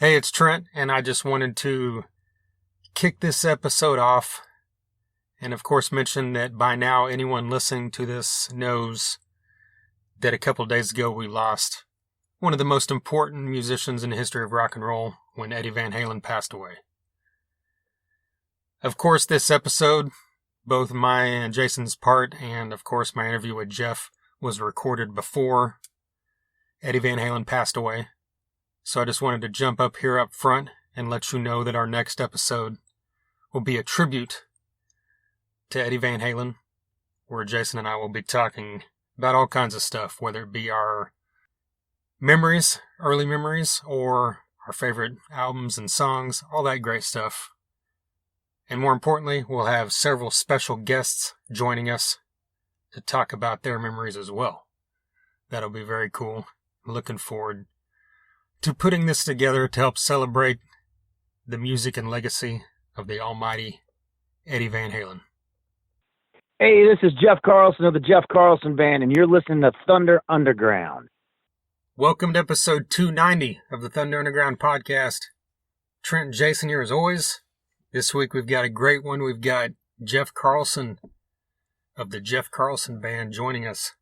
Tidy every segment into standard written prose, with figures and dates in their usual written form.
Hey, it's Trent, and I just wanted to kick this episode off and, of course, mention that by now anyone listening to this knows that a couple of days ago we lost one of the most important musicians in the history of rock and roll when Eddie Van Halen passed away. Of course, this episode, both my and Jason's part and, of course, my interview with Jeff was recorded before Eddie Van Halen passed away. So I just wanted to jump up here up front and let you know that our next episode will be a tribute to Eddie Van Halen, where Jason and I will be talking about all kinds of stuff, whether it be our memories, early memories, or our favorite albums and songs, all that great stuff. And more importantly, we'll have several special guests joining us to talk about their memories as well. That'll be very cool. I'm looking forward to putting this together to help celebrate the music and legacy of the almighty Eddie Van Halen. Hey, this is Jeff Carlson of the Jeff Carlson Band, and you're listening to Thunder Underground. Welcome to episode 290 of the Thunder Underground podcast. Trent and Jason here as always. This week we've got a great one. We've got Jeff Carlson of the Jeff Carlson Band joining us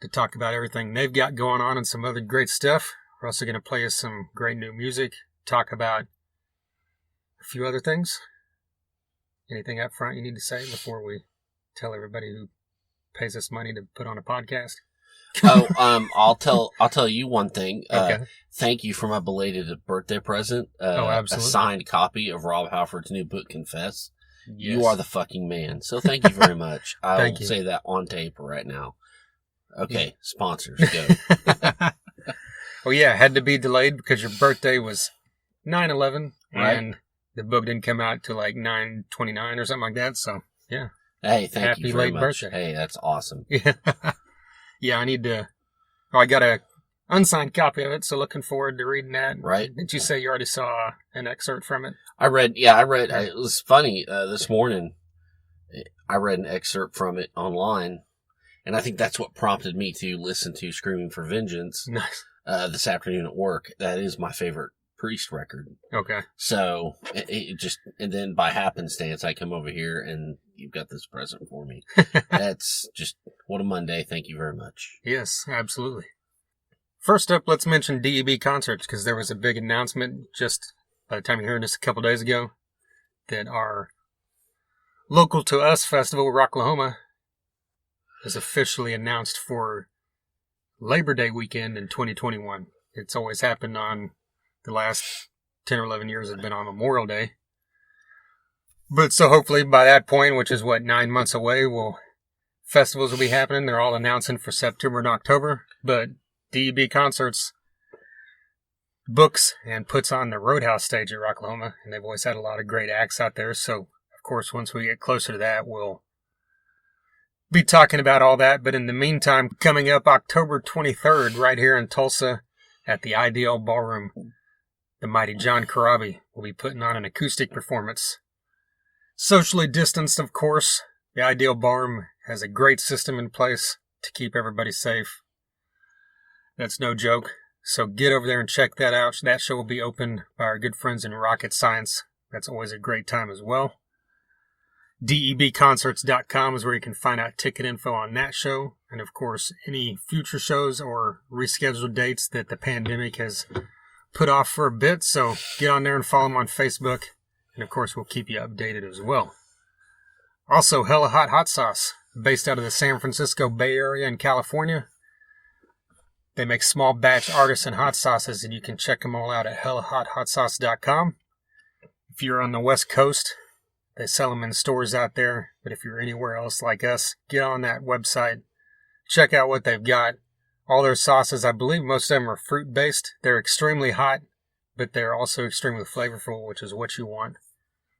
to talk about everything they've got going on and some other great stuff. We're also going to play us some great new music, talk about a few other things. Anything up front you need to say before we tell everybody who pays us money to put on a podcast? I'll tell you one thing. Okay. Thank you for my belated birthday present. Absolutely. A signed copy of Rob Halford's new book, Confess. Yes. You are the fucking man. So thank you very much. I'll you. say that on tape right now. Okay, sponsors, go. Well, yeah, it had to be delayed because your birthday was 9/11, Right. and the book didn't come out till like 9/29 or something like that. So, yeah. Hey, thank Happy you very late much. birthday. Hey, that's awesome. Yeah, yeah. I need to. Oh, I got a unsigned copy of it, so looking forward to reading that. Right. Did you say you already saw an excerpt from it? I read. It was funny. This morning, I read an excerpt from it online, and I think that's what prompted me to listen to Screaming for Vengeance. Nice. This afternoon at work. That is my favorite Priest record. Okay. So it just, and then by happenstance, I come over here and you've got this present for me. That's just, what a Monday. Thank you very much. Yes, absolutely. First up, let's mention DEB concerts, because there was a big announcement just by the time you're hearing this a couple days ago that our local to us festival, Rocklahoma, is officially announced for Labor Day weekend in 2021. It's always happened on the last 10 or 11 years, it's been on Memorial Day. But so hopefully by that point, which is 9 months away, festivals will be happening. They're all announcing for September and October. But DEB Concerts books and puts on the Roadhouse stage at Rocklahoma. And they've always had a lot of great acts out there. So, of course, once we get closer to that, we'll be talking about all that. But in the meantime, coming up October 23rd, right here in Tulsa at the IDL Ballroom, the mighty John Corabi will be putting on an acoustic performance. Socially distanced, of course. The IDL Ballroom has a great system in place to keep everybody safe. That's no joke. So get over there and check that out. That show will be opened by our good friends in Rocket Science. That's always a great time as well. DEBconcerts.com is where you can find out ticket info on that show. And of course, any future shows or rescheduled dates that the pandemic has put off for a bit. So get on there and follow them on Facebook. And of course, we'll keep you updated as well. Also, Hella Hot Hot Sauce, based out of the San Francisco Bay Area in California. They make small batch artisan hot sauces, and you can check them all out at HellaHotHotSauce.com. If you're on the West Coast, they sell them in stores out there. But if you're anywhere else like us, get on that website. Check out what they've got. All their sauces, I believe most of them are fruit-based. They're extremely hot, but they're also extremely flavorful, which is what you want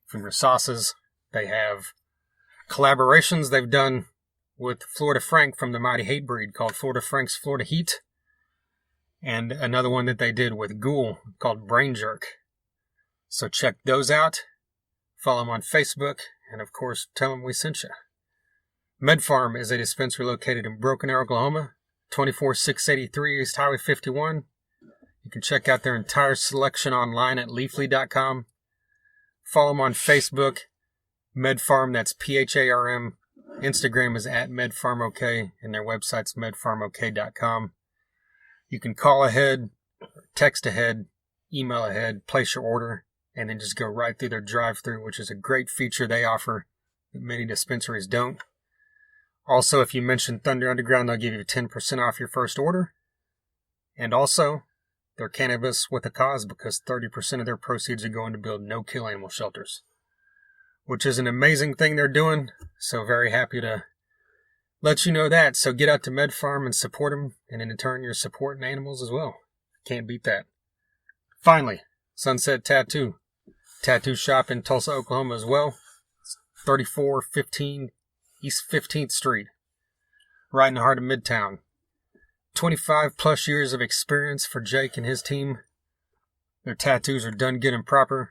from your sauces. They have collaborations they've done with Florida Frank from the Mighty Hatebreed called Florida Frank's Florida Heat. And another one that they did with Ghoul called Brain Jerk. So check those out. Follow them on Facebook. And of course, tell them we sent you. MedFarm is a dispensary located in Broken Arrow, Oklahoma. 24683 East Highway 51. You can check out their entire selection online at leafly.com. Follow them on Facebook, MedFarm, that's PHARM. Instagram is at MedFarmOK, and their website's medfarmok.com. You can call ahead, text ahead, email ahead, place your order, and then just go right through their drive-thru, which is a great feature they offer that many dispensaries don't. Also, if you mention Thunder Underground, they'll give you 10% off your first order. And also, they're Cannabis with a Cause, because 30% of their proceeds are going to build no-kill animal shelters, which is an amazing thing they're doing. So very happy to let you know that. So get out to MedFarm and support them, and in turn, you're supporting animals as well. Can't beat that. Finally, Sunset Tattoo. Tattoo shop in Tulsa, Oklahoma as well. It's 3415 East 15th Street, right in the heart of Midtown. 25 plus years of experience for Jake and his team. Their tattoos are done good and proper.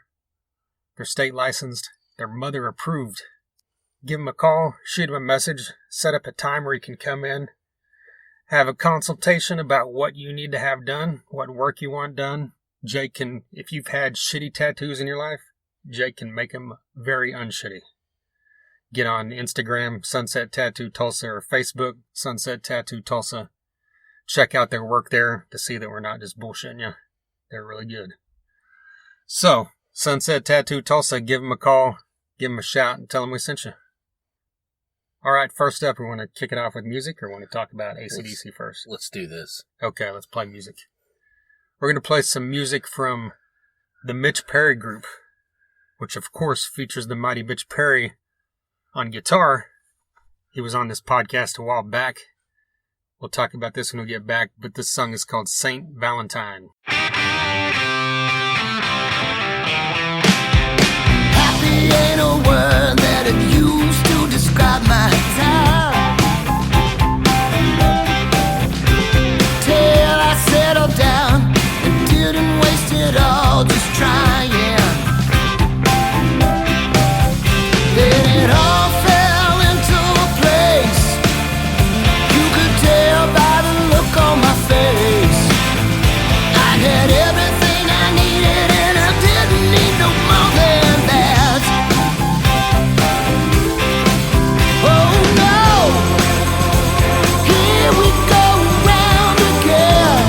They're state licensed. They're mother approved. Give them a call, shoot them a message, set up a time where you can come in, have a consultation about what you need to have done, what work you want done. Jake can, if you've had shitty tattoos in your life, Jake can make them very unshitty. Get on Instagram, Sunset Tattoo Tulsa, or Facebook, Sunset Tattoo Tulsa. Check out their work there to see that we're not just bullshitting you. They're really good. So, Sunset Tattoo Tulsa, give them a call, give them a shout, and tell them we sent you. All right, first up, we want to kick it off with music, or want to talk about AC/DC first? Let's do this. Okay, let's play music. We're going to play some music from the Mitch Perry Group, which of course features the mighty Mitch Perry on guitar. He was on this podcast a while back. We'll talk about this when we get back, but this song is called Saint Valentine. Happy ain't a word that it used to describe my time. Till I settled down and didn't waste it all just trying. Then it all fell into place. You could tell by the look on my face. I had everything I needed and I didn't need no more than that. Oh no, here we go round again.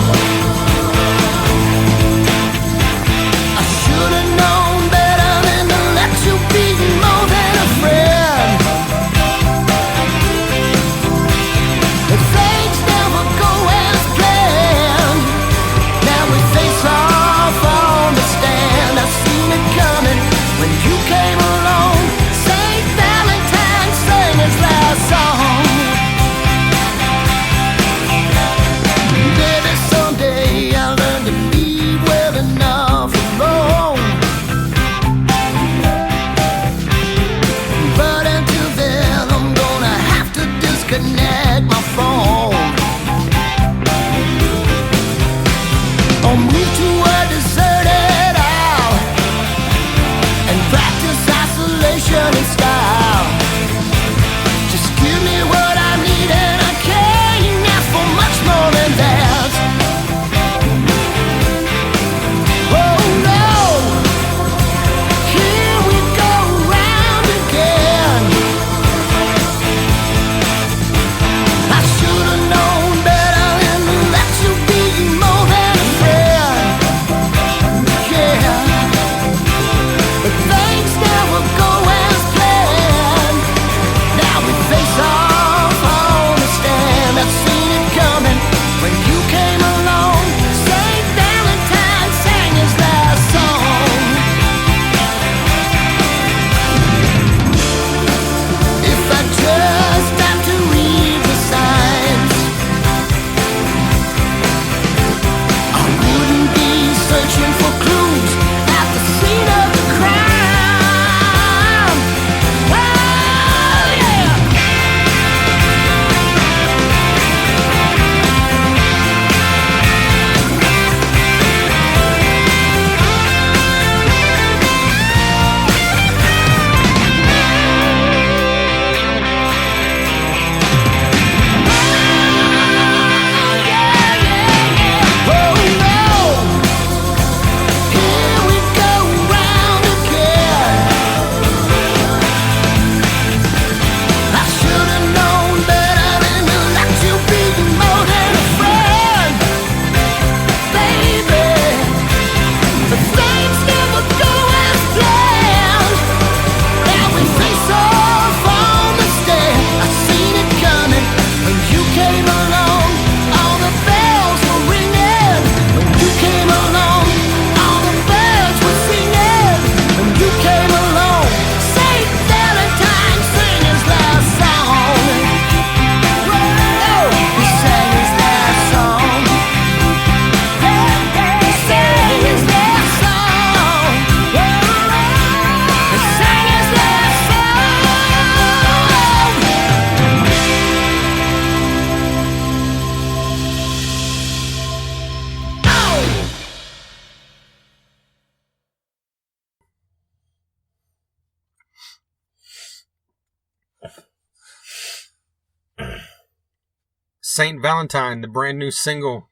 Saint Valentine, the brand new single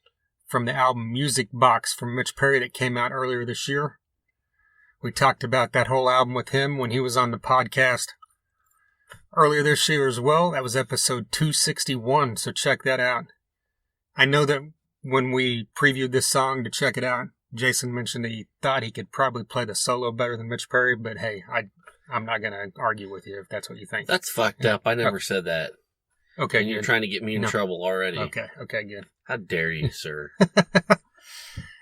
from the album Music Box from Mitch Perry that came out earlier this year. We talked about that whole album with him when he was on the podcast earlier this year as well. That was episode 261, so check that out. I know that when we previewed this song to check it out, Jason mentioned that he thought he could probably play the solo better than Mitch Perry, but hey, I'm not going to argue with you if that's what you think. That's fucked up. I never said that. Okay, and you're trying to get me in trouble already. Okay, good. How dare you, sir?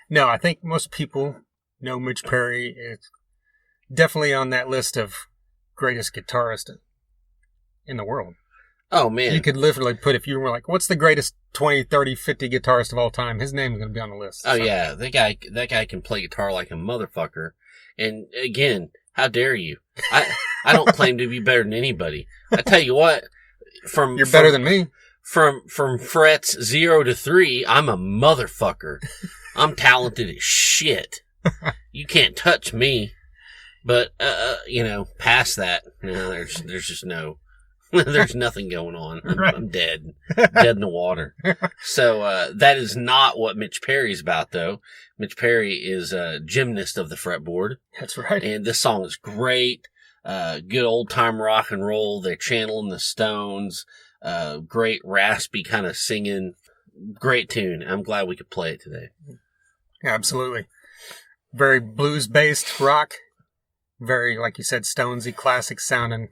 No, I think most people know Mitch Perry. It's definitely on that list of greatest guitarist in the world. Oh, man. You could literally put, if you were like, what's the greatest 20, 30, 50 guitarist of all time? His name's going to be on the list. Oh, yeah. That guy can play guitar like a motherfucker. And again, how dare you? I don't claim to be better than anybody. I tell you what, you're better than me. From frets 0 to 3, I'm a motherfucker. I'm talented as shit. You can't touch me. But past that, there's just no, there's nothing going on. I'm dead in the water. So that is not what Mitch Perry's about, though. Mitch Perry is a gymnast of the fretboard. That's right. And this song is great. Good old time rock and roll. They're channeling the Stones. Great raspy kind of singing. Great tune. I'm glad we could play it today. Absolutely. Very blues-based rock. Very, like you said, Stonesy, classic sounding.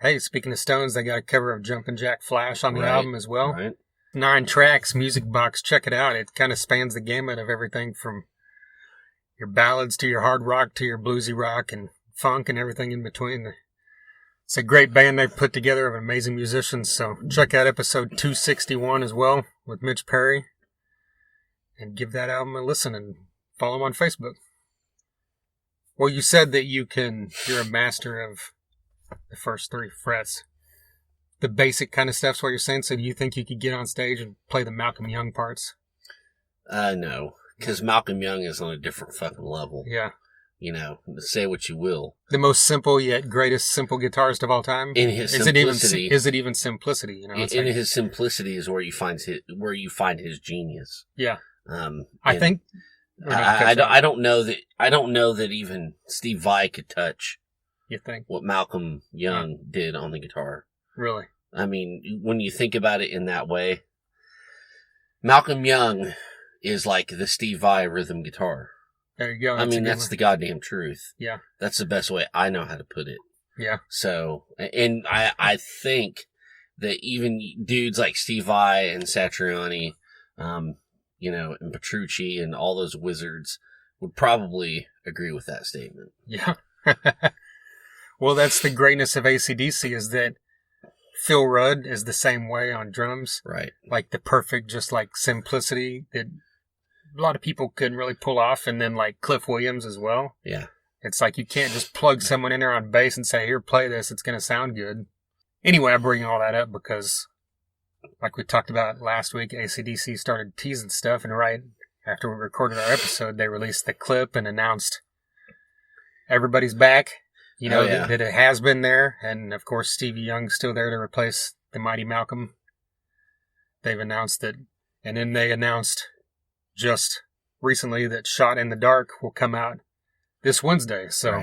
Hey, speaking of Stones, they got a cover of Jumpin' Jack Flash on the album as well. Right. 9 tracks, Music Box. Check it out. It kind of spans the gamut of everything from your ballads to your hard rock to your bluesy rock and funk and everything in between. It's a great band they've put together of amazing musicians. So check out episode 261 as well with Mitch Perry. And give that album a listen and follow him on Facebook. Well, you said that you're a master of the first 3 frets. The basic kind of stuff's what you're saying. So do you think you could get on stage and play the Malcolm Young parts? No, because Malcolm Young is on a different fucking level. Yeah. Say what you will. The most simple yet greatest simple guitarist of all time. In his simplicity. Is it even simplicity? In his simplicity is where you find his genius. Yeah. I think. I don't know that even Steve Vai could touch. You think what Malcolm Young did on the guitar? Really? I mean, when you think about it in that way, Malcolm Young is like the Steve Vai rhythm guitar. There you go. That's the goddamn truth. Yeah. That's the best way I know how to put it. Yeah. So, and I think that even dudes like Steve Vai and Satriani, and Petrucci and all those wizards would probably agree with that statement. Yeah. Well, that's the greatness of AC/DC is that Phil Rudd is the same way on drums. Right. Like the perfect, just like simplicity that a lot of people couldn't really pull off. And then like Cliff Williams as well. Yeah. It's like you can't just plug someone in there on bass and say, here, play this. It's going to sound good. Anyway, I bring all that up because like we talked about last week, AC/DC started teasing stuff. And right after we recorded our episode, they released the clip and announced everybody's back. That it has been there. And, of course, Stevie Young's still there to replace the mighty Malcolm. They've announced it. And then they announced just recently that Shot in the Dark will come out this Wednesday. So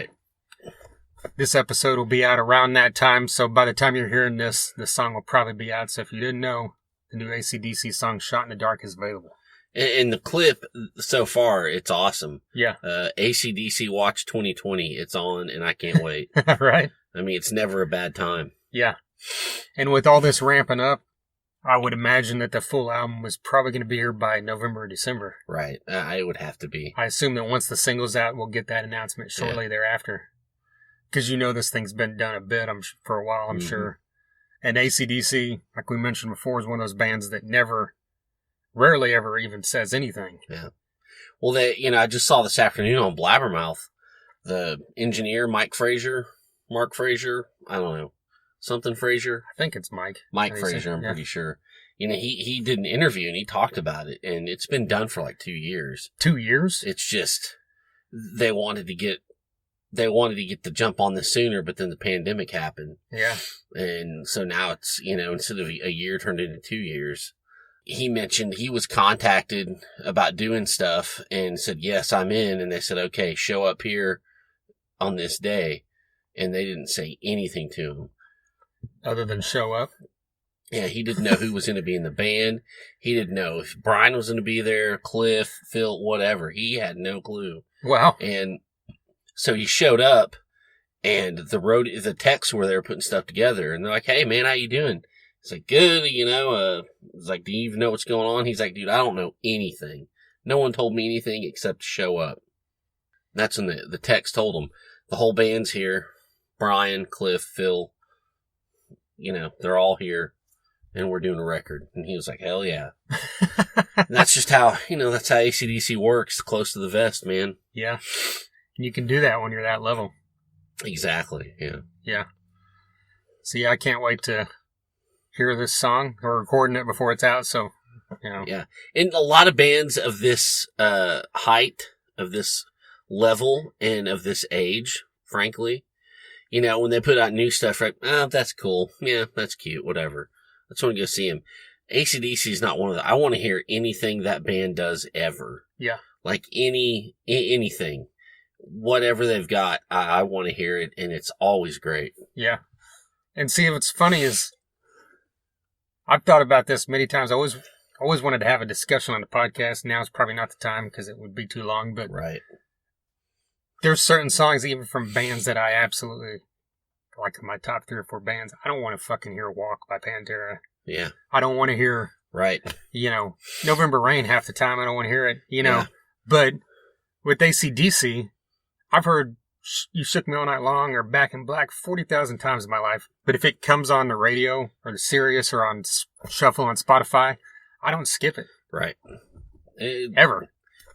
This episode will be out around that time. So by the time you're hearing this, the song will probably be out. So if you didn't know, the new AC/DC song Shot in the Dark is available. In the clip so far, it's awesome. Yeah. AC/DC Watch 2020, it's on, and I can't wait. Right? I mean, it's never a bad time. Yeah. And with all this ramping up, I would imagine that the full album was probably going to be here by November or December. Right. It would have to be. I assume that once the single's out, we'll get that announcement shortly thereafter. Because this thing's been done a bit for a while, I'm sure. And AC/DC, like we mentioned before, is one of those bands that rarely ever even says anything. Yeah. Well, I just saw this afternoon on Blabbermouth, the engineer, Mark Frazier, I don't know, something Frazier. I think it's Mike. Mike Frazier, I'm pretty sure. He did an interview and he talked about it, and it's been done for like 2 years. 2 years? It's just, they wanted to get the jump on this sooner, but then the pandemic happened. Yeah. And so now it's, instead of a year turned into 2 years. he mentioned he was contacted about doing stuff and said, yes, I'm in. And they said, okay, show up here on this day. And they didn't say anything to him. Other than show up? Yeah, he didn't know who was going to be in the band. He didn't know if Brian was going to be there, Cliff, Phil, whatever. He had no clue. Wow. And so he showed up, and the techs were there putting stuff together, and they're like, hey, man, how you doing? It's like, good, it's like, do you even know what's going on? He's like, dude, I don't know anything. No one told me anything except to show up. And that's when the techs told him, the whole band's here. Brian, Cliff, Phil, they're all here. And we're doing a record. And he was like, hell yeah. And that's just how, that's how AC/DC works. Close to the vest, man. Yeah. You can do that when you're that level. Exactly. Yeah. Yeah. See, I can't wait to hear this song. We're recording it before it's out, so, Yeah. And a lot of bands of this height, of this level, and of this age, frankly, when they put out new stuff, right? Oh, that's cool. Yeah, that's cute. Whatever. I just want to go see him. AC/DC is not one of the... I want to hear anything that band does ever. Yeah. Like anything. Whatever they've got, I want to hear it, and it's always great. Yeah. And see, what's funny is, I've thought about this many times. I always wanted to have a discussion on the podcast. Now is probably not the time because it would be too long, but right. There's certain songs, even from bands, that I absolutely... like my top 3 or 4 bands, I don't want to fucking hear Walk by Pantera. Yeah. I don't want to hear, right. November Rain half the time. I don't want to hear it, Yeah. But with AC/DC, I've heard You Shook Me All Night Long or Back in Black 40,000 times in my life. But if it comes on the radio or the Sirius or on Shuffle on Spotify, I don't skip it. Right. Ever.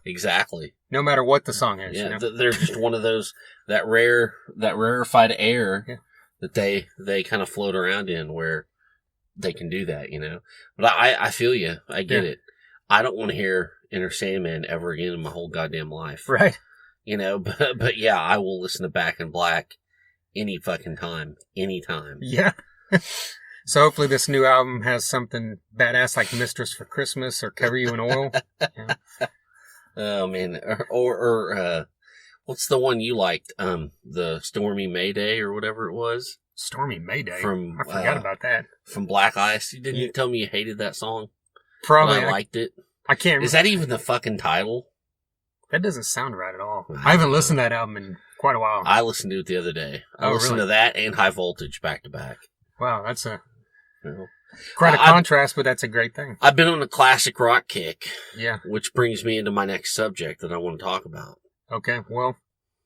Exactly. No matter what the song is. Yeah, they're just one of those, that rarefied air that they kind of float around in where they can do that, But I feel you. I get it. I don't want to hear Enter Sandman ever again in my whole goddamn life. Right. But yeah, I will listen to Back in Black any fucking time. Anytime. Yeah. So hopefully this new album has something badass like Mistress for Christmas or Cover You in Oil. Yeah. Oh man, or what's the one you liked? The Stormy Mayday or whatever it was. Stormy Mayday. I forgot about that. From Black Ice. Didn't you tell me you hated that song? Probably. I liked it. I can't. Is that even the fucking title? That doesn't sound right at all. I haven't listened to that album in quite a while. I listened to it the other day. I listened to that and High Voltage back to back. Wow, that's quite a contrast, but that's a great thing. I've been on a classic rock kick. Yeah. Which brings me into my next subject that I want to talk about. Okay, well,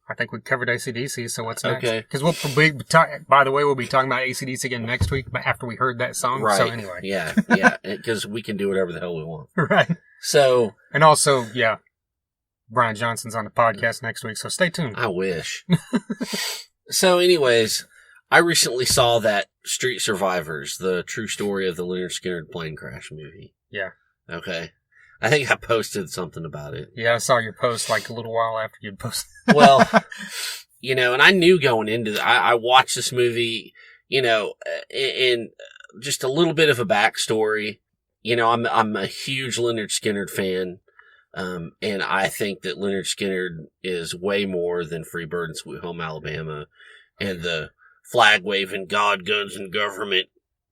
I think we covered AC/DC, so what's next? Okay. Because by the way, we'll be talking about AC/DC again next week, but after we heard that song. Right. So anyway. Yeah, because we can do whatever the hell we want. Right. So. And also, yeah, Brian Johnson's on the podcast next week, so stay tuned. I wish. So anyways, I recently saw that Street Survivors, the true story of the Leonard Skinner plane crash movie. Yeah. Okay. I think I posted something about it. Yeah, I saw your post like a little while after you'd posted. Well, and I knew going into I watched this movie, and just a little bit of a backstory. I'm a huge Leonard Skinner fan. And I think that Leonard Skinner is way more than Freebird and Sweet Home Alabama and the flag waving God, guns, and government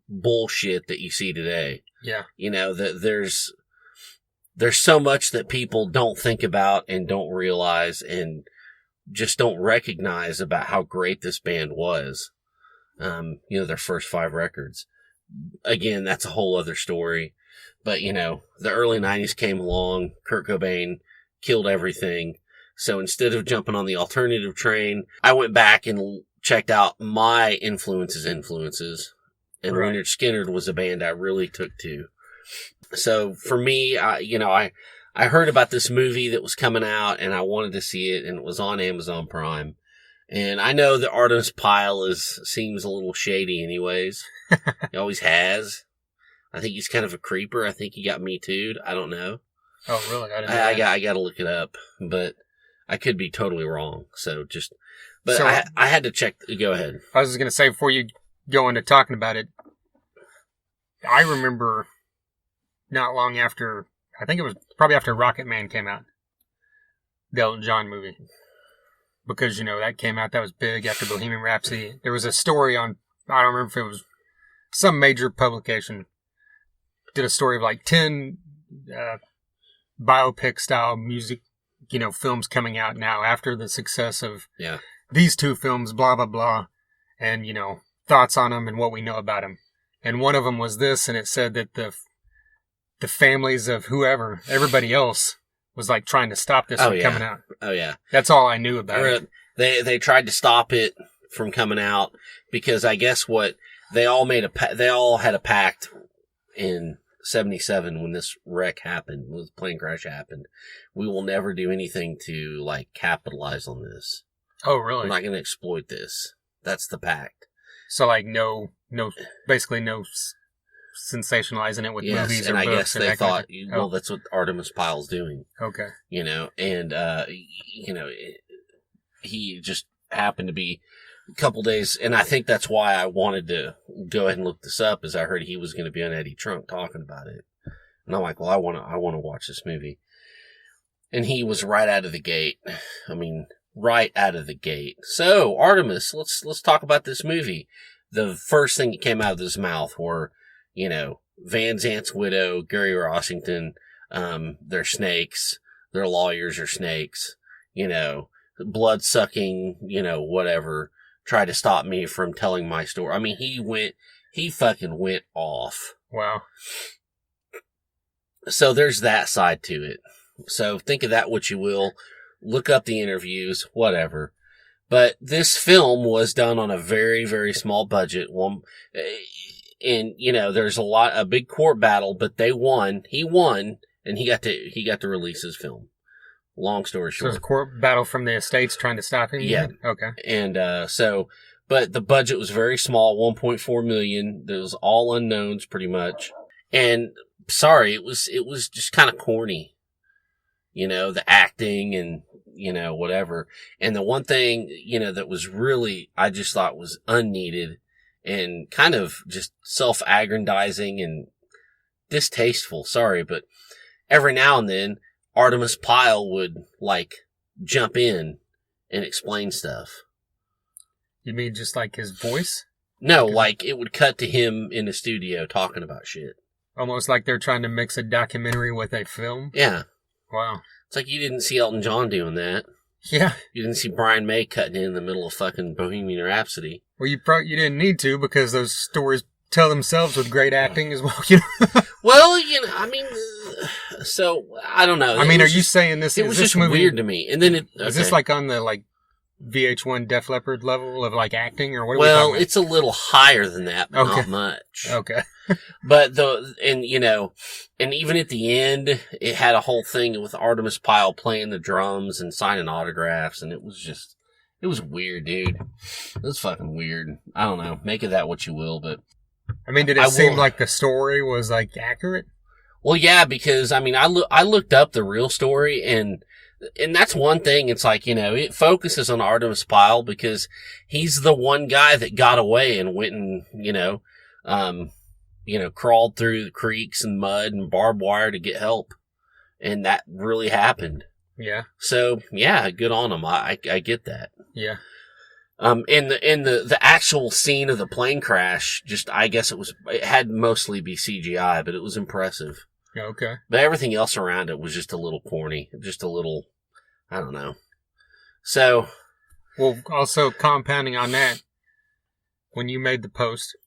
bullshit that you see today. Yeah. That there's so much that people don't think about and don't realize and just don't recognize about how great this band was. Their first 5 records. Again, that's a whole other story. But, the early 90s came along, Kurt Cobain killed everything. So instead of jumping on the alternative train, I went back and checked out my influences. And Right. Leonard Skinner was a band I really took to. So for me, I heard about this movie that was coming out and I wanted to see it, and it was on Amazon Prime. And I know that Artemis Pyle seems a little shady anyways. He always has. I think he's kind of a creeper. I think he got Me Too'd. I don't know. Oh, really? I didn't know that. I got to look it up, but I could be totally wrong. So So- I had to check. Go ahead. I was just going to say, before you go into talking about it, I remember not long after, I think it was probably after Rocket Man came out, the Elton John movie. Because, that came out, that was big after Bohemian Rhapsody. There was a story on, I don't remember if it was some major publication, did a story of like 10 biopic style music, films coming out now after the success of these two films, blah, blah, blah. And, thoughts on them and what we know about them. And one of them was this, and it said that the families of everybody else, was like trying to stop this from coming out. Oh yeah, that's all I knew about it. They tried to stop it from coming out because I guess what they all had a pact in '77 when this wreck happened, when the plane crash happened. We will never do anything to like capitalize on this. Oh really? We're not going to exploit this. That's the pact. So like basically no sensationalizing it with movies and or I books. guess they thought, that's what Artemis Pyle's doing. Okay. And, he just happened to be a couple days, and I think that's why I wanted to go ahead and look this up, is I heard he was going to be on Eddie Trunk talking about it. And I'm like, well, I want to watch this movie. And he was right out of the gate. Right out of the gate. So, Artemis, let's talk about this movie. The first thing that came out of his mouth were, Van Zant's widow, Gary Rossington, they're snakes. Their lawyers are snakes. Blood sucking, whatever. Try to stop me from telling my story. He fucking went off. Wow. So there's that side to it. So think of that what you will. Look up the interviews, whatever. But this film was done on a very, very small budget. And, there's a big court battle, but they won. He won, and he got to release his film. Long story short. So there's a court battle from the estates trying to stop him? Yeah. Okay. And, but the budget was very small, $1.4 million. There was all unknowns pretty much. And sorry, it was just kind of corny. The acting and, whatever. And the one thing, that was really, I just thought was unneeded and kind of just self-aggrandizing and distasteful. Sorry, but every now and then, Artemis Pyle would, jump in and explain stuff. You mean just like his voice? No, it would cut to him in the studio talking about shit. Almost like they're trying to mix a documentary with a film? Yeah. Wow. It's like you didn't see Elton John doing that. Yeah. You didn't see Brian May cutting in the middle of fucking Bohemian Rhapsody. Well, you didn't need to, because those stories tell themselves with great acting as well. Well, so I don't know. Are you saying this? It was just weird to me. And then is this like on the VH1 Def Leppard level of acting, or what? Well, it's a little higher than that, but not much. Okay. But and even at the end, it had a whole thing with Artemis Pyle playing the drums and signing autographs, and it was weird, dude. It was fucking weird. I don't know. Make of that what you will, but did it seem like the story was accurate? Well, yeah, because I looked up the real story, and that's one thing. It's it focuses on Artemis Pyle because he's the one guy that got away and went and crawled through the creeks and mud and barbed wire to get help, and that really happened. Yeah. So yeah, good on him. I get that. Yeah. And the actual scene of the plane crash, I guess it had mostly be CGI, but it was impressive. Okay. But everything else around it was just a little corny, just a little, I don't know. So. Well, also compounding on that, when you made the post,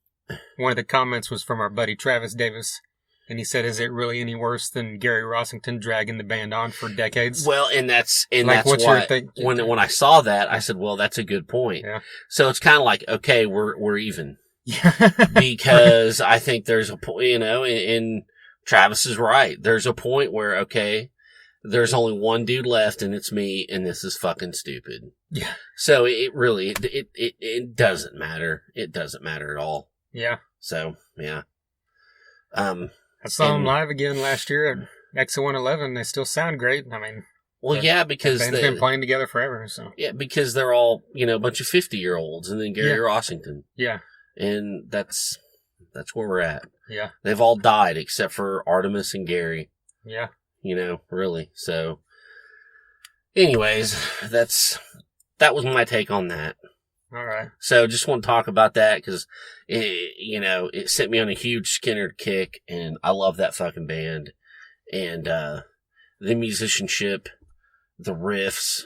one of the comments was from our buddy Travis Davis, and he said, "Is it really any worse than Gary Rossington dragging the band on for decades?" Well, and that's what's why when I saw that, I said, "Well, that's a good point." Yeah. So it's kind of like, okay, we're even. Yeah. Because I think there's a point, and Travis is right. There's a point where, okay, there's only one dude left, and it's me, and this is fucking stupid. Yeah. So it really it doesn't matter. It doesn't matter at all. Yeah. So yeah. I saw them live again last year at Exo 111. They still sound great. Well, yeah, because they've been playing together forever. So yeah, because they're all a bunch of 50-year-olds, and then Gary Rossington. Yeah. And that's That's where we're at. Yeah. They've all died except for Artemis and Gary. Yeah. You know, really. So, anyways, that was my take on that. All right. So, just want to talk about that because, it sent me on a huge Skinner kick, and I love that fucking band. And the musicianship, the riffs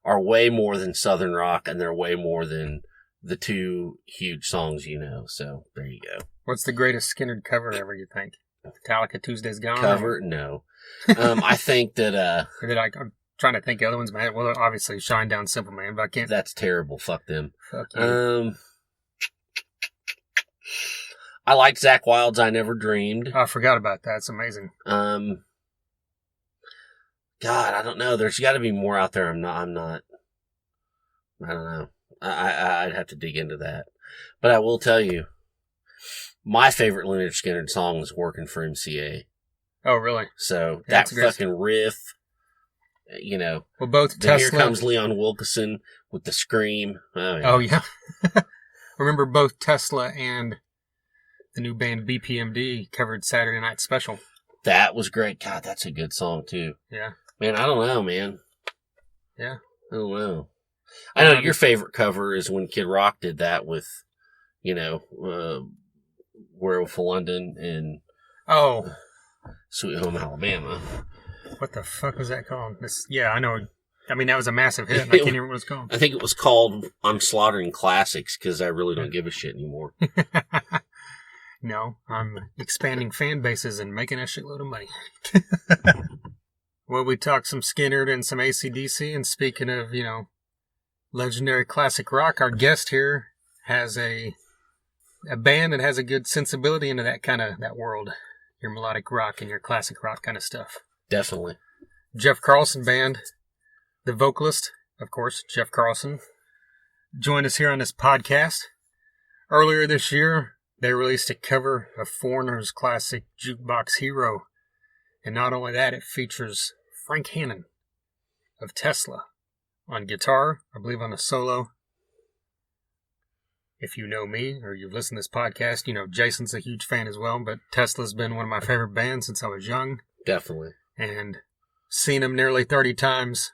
are way more than Southern rock, and they're way more than the two huge songs, So, there you go. What's the greatest Skinner cover ever, you think? Metallica, Tuesday's Gone? Cover? No. I think that, I'm trying to think of other ones, man. Well, obviously, Shine Down Simple Man, but I can't. That's terrible. Fuck them. Fuck you. I liked Zakk Wylde's I Never Dreamed. I forgot about that. It's amazing. God, I don't know. There's got to be more out there. I'm not. I don't know. I'd have to dig into that. But I will tell you, my favorite Lynyrd Skynyrd song is Working for MCA. Oh, really? So Yeah, that fucking riff, Well, both Here Tesla. comes Leon Wilkeson with the scream. Oh, yeah. Remember both Tesla and the new band BPMD covered Saturday Night Special. That was great. God, that's a good song, too. Yeah. Man, I don't know, man. Yeah. I don't know. I know your favorite cover is when Kid Rock did that with, Werewolf of London and Oh, Sweet Home Alabama. what the fuck was that called? Yeah, I know. I mean, that was a massive hit. And I can't remember what it's called. I think it was called I'm Slaughtering Classics because I really don't give a shit anymore. No, I'm expanding fan bases and making a shitload of money. Well, we talked some Skynyrd and some AC/DC, and speaking of, legendary classic rock, our guest here has a band that has a good sensibility into that world. Your melodic rock and your classic rock kind of stuff. Definitely. Jeff Carlson Band, the vocalist, of course, Jeff Carlson, joined us here on this podcast. Earlier this year, they released a cover of Foreigner's classic Jukebox Hero. And not only that, it features Frank Hannon of Tesla on guitar, I believe on a solo. If you know me or you've listened to this podcast, Jason's a huge fan as well, but Tesla's been one of my favorite bands since I was young. Definitely. And seen him nearly 30 times.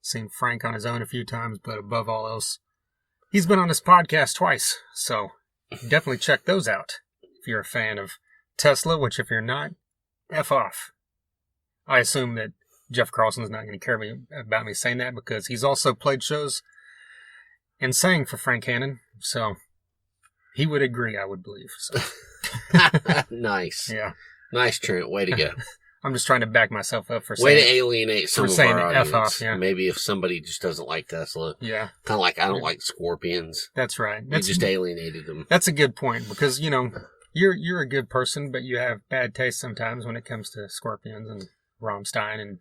Seen Frank on his own a few times, but above all else, he's been on this podcast twice. So definitely check those out if you're a fan of Tesla, which if you're not, F off. I assume that Jeff Carlson's not going to care about me saying that because he's also played shows and sang for Frank Hannon. So he would agree, I would believe. So. Nice. Yeah. Nice, Trent. Way to go. I'm just trying to back myself up for Way to saying alienate some for of saying our F audience. off, yeah. Maybe if somebody just doesn't like Tesla. Yeah. Kind of like I don't like Scorpions. That's right. You just alienated them. That's a good point because, you're a good person, but you have bad taste sometimes when it comes to Scorpions and Rammstein, and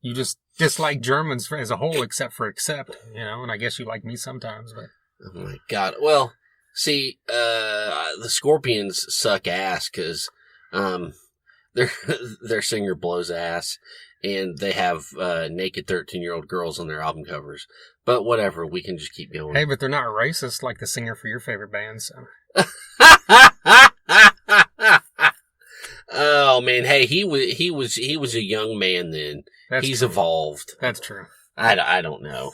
you just dislike Germans as a whole except for Accept, and I guess you like me sometimes, but... Oh my God. Well, see, the Scorpions suck ass because their singer blows ass, and they have naked 13-year-old girls on their album covers. But whatever, we can just keep going. Hey, but they're not racist like the singer for your favorite band, so... Oh man, hey, he was a young man then. He's true. Evolved. That's true. I don't know.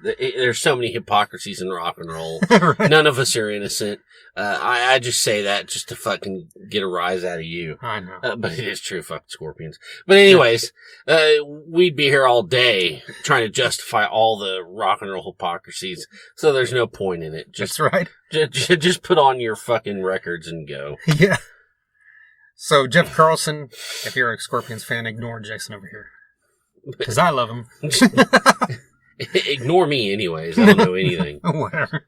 There's so many hypocrisies in rock and roll. Right. None of us are innocent. I just say that just to fucking get a rise out of you. I know. But it is true, fuck Scorpions. But anyways, we'd be here all day trying to justify all the rock and roll hypocrisies. So there's no point in it. That's right. Just put on your fucking records and go. Yeah. So, Jeff Carlson, if you're a Scorpions fan, ignore Jason over here. Because I love him. Ignore me anyways. I don't know anything. Whatever.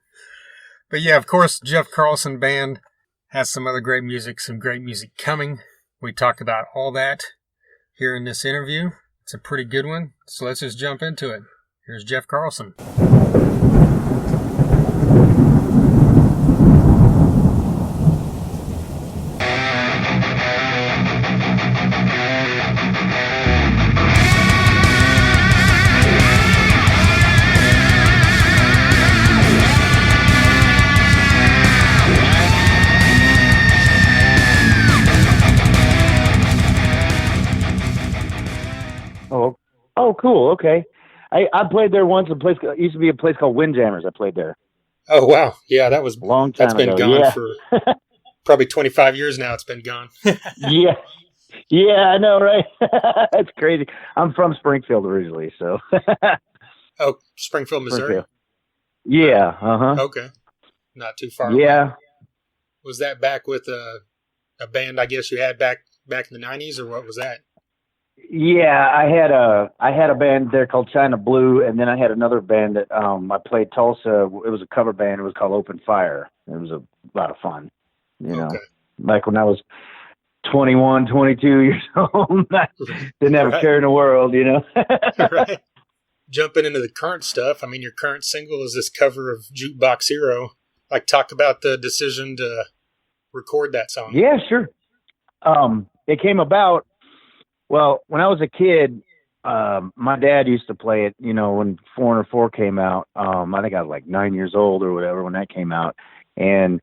But yeah, of course, Jeff Carlson Band has some other great music, some great music coming. We talk about all that here in this interview. It's a pretty good one. So let's just jump into it. Here's Jeff Carlson. Oh, cool. Okay. I played there once. It used to be a place called Windjammers. I played there Oh wow, yeah, a long that's time been ago. gone Yeah. for probably 25 years now. It's been gone. Yeah. Yeah, I know, right? That's crazy. I'm from Springfield originally, so Oh, Springfield, Missouri. Springfield. Yeah. Okay, not too far away. Yeah. Was that back with a band? I guess you had back in the 90s, or what was that? Yeah, I had a band there called China Blue, and then I had another band that I played Tulsa. It was a cover band. It was called Open Fire. It was a lot of fun. You know, Okay. like when I was 21, 22 years old, I didn't have a care in the world. You know. Right. Jumping into the current stuff. I mean, your current single is this cover of Jukebox Hero. Like, talk about the decision to record that song. Yeah, sure. It came about. Well, when I was a kid, my dad used to play it, you know, when Foreigner 4 came out. I think I was like 9 years old or whatever when that came out. And